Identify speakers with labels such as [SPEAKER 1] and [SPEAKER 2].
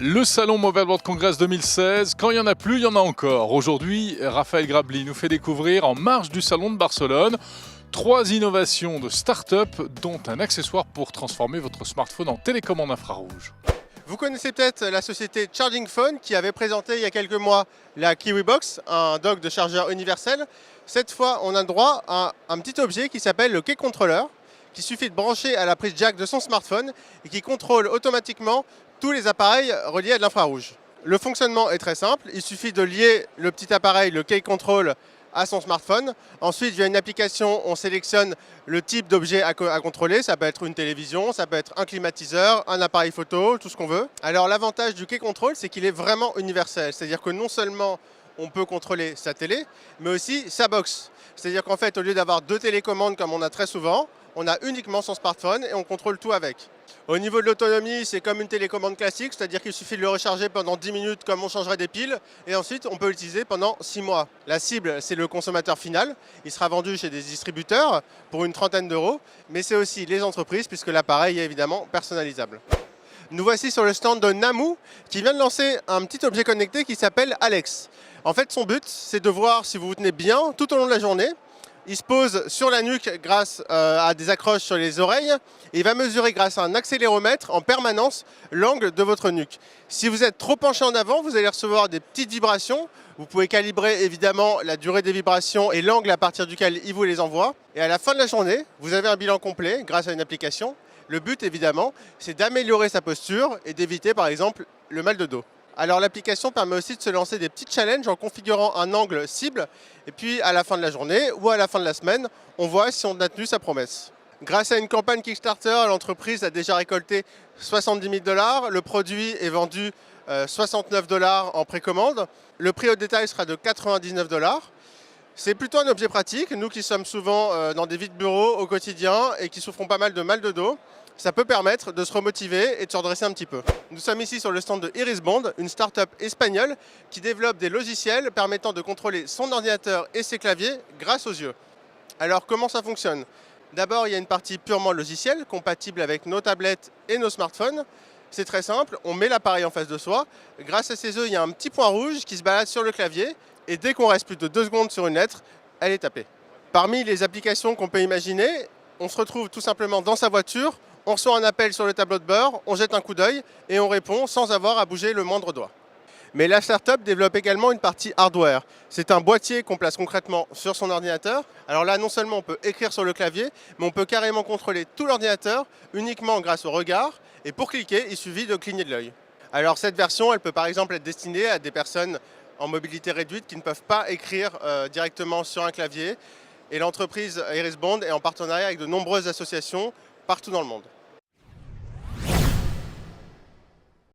[SPEAKER 1] Le salon Mobile World Congress 2016, quand il n'y en a plus, il y en a encore. Aujourd'hui, Raphaël Grabli nous fait découvrir, en marge du salon de Barcelone, 3 innovations de start-up, dont un accessoire pour transformer votre smartphone en télécommande infrarouge.
[SPEAKER 2] Vous connaissez peut-être la société Charging Phone qui avait présenté il y a quelques mois la KiwiBox, un dock de chargeur universel. Cette fois, on a le droit à un petit objet qui s'appelle le Key Controller, qui suffit de brancher à la prise jack de son smartphone et qui contrôle automatiquement tous les appareils reliés à de l'infrarouge. Le fonctionnement est très simple, il suffit de lier le petit appareil, le Key Control, à son smartphone. Ensuite, via une application, on sélectionne le type d'objet à contrôler. Ça peut être une télévision, ça peut être un climatiseur, un appareil photo, tout ce qu'on veut. Alors l'avantage du Key Control, c'est qu'il est vraiment universel. C'est-à-dire que non seulement on peut contrôler sa télé, mais aussi sa box. C'est-à-dire qu'en fait, au lieu d'avoir 2 télécommandes comme on a très souvent, on a uniquement son smartphone et on contrôle tout avec. Au niveau de l'autonomie, c'est comme une télécommande classique, c'est-à-dire qu'il suffit de le recharger pendant 10 minutes comme on changerait des piles, et ensuite on peut l'utiliser pendant 6 mois. La cible, c'est le consommateur final. Il sera vendu chez des distributeurs pour une trentaine d'euros, mais c'est aussi les entreprises, puisque l'appareil est évidemment personnalisable. Nous voici sur le stand de Namou, qui vient de lancer un petit objet connecté qui s'appelle Alex. En fait, son but, c'est de voir si vous vous tenez bien tout au long de la journée. Il se pose sur la nuque grâce à des accroches sur les oreilles et il va mesurer grâce à un accéléromètre en permanence l'angle de votre nuque. Si vous êtes trop penché en avant, vous allez recevoir des petites vibrations. Vous pouvez calibrer évidemment la durée des vibrations et l'angle à partir duquel il vous les envoie. Et à la fin de la journée, vous avez un bilan complet grâce à une application. Le but évidemment, c'est d'améliorer sa posture et d'éviter par exemple le mal de dos. Alors l'application permet aussi de se lancer des petits challenges en configurant un angle cible et puis à la fin de la journée ou à la fin de la semaine, on voit si on a tenu sa promesse. Grâce à une campagne Kickstarter, l'entreprise a déjà récolté 70 000 $. Le produit est vendu 69 $ en précommande. Le prix au détail sera de 99 $. C'est plutôt un objet pratique. Nous qui sommes souvent dans des vides bureaux au quotidien et qui souffrons pas mal de mal de dos, ça peut permettre de se remotiver et de se redresser un petit peu. Nous sommes ici sur le stand de Irisbond, une start-up espagnole qui développe des logiciels permettant de contrôler son ordinateur et ses claviers grâce aux yeux. Alors comment ça fonctionne? D'abord, il y a une partie purement logicielle, compatible avec nos tablettes et nos smartphones. C'est très simple, on met l'appareil en face de soi. Grâce à ces yeux, il y a un petit point rouge qui se balade sur le clavier et dès qu'on reste plus de 2 secondes sur une lettre, elle est tapée. Parmi les applications qu'on peut imaginer, on se retrouve tout simplement dans sa voiture. On reçoit un appel sur le tableau de bord, on jette un coup d'œil et on répond sans avoir à bouger le moindre doigt. Mais la startup développe également une partie hardware. C'est un boîtier qu'on place concrètement sur son ordinateur. Alors là, non seulement on peut écrire sur le clavier, mais on peut carrément contrôler tout l'ordinateur uniquement grâce au regard. Et pour cliquer, il suffit de cligner de l'œil. Alors cette version, elle peut par exemple être destinée à des personnes en mobilité réduite qui ne peuvent pas écrire directement sur un clavier. Et l'entreprise Irisbond est en partenariat avec de nombreuses associations partout dans le monde.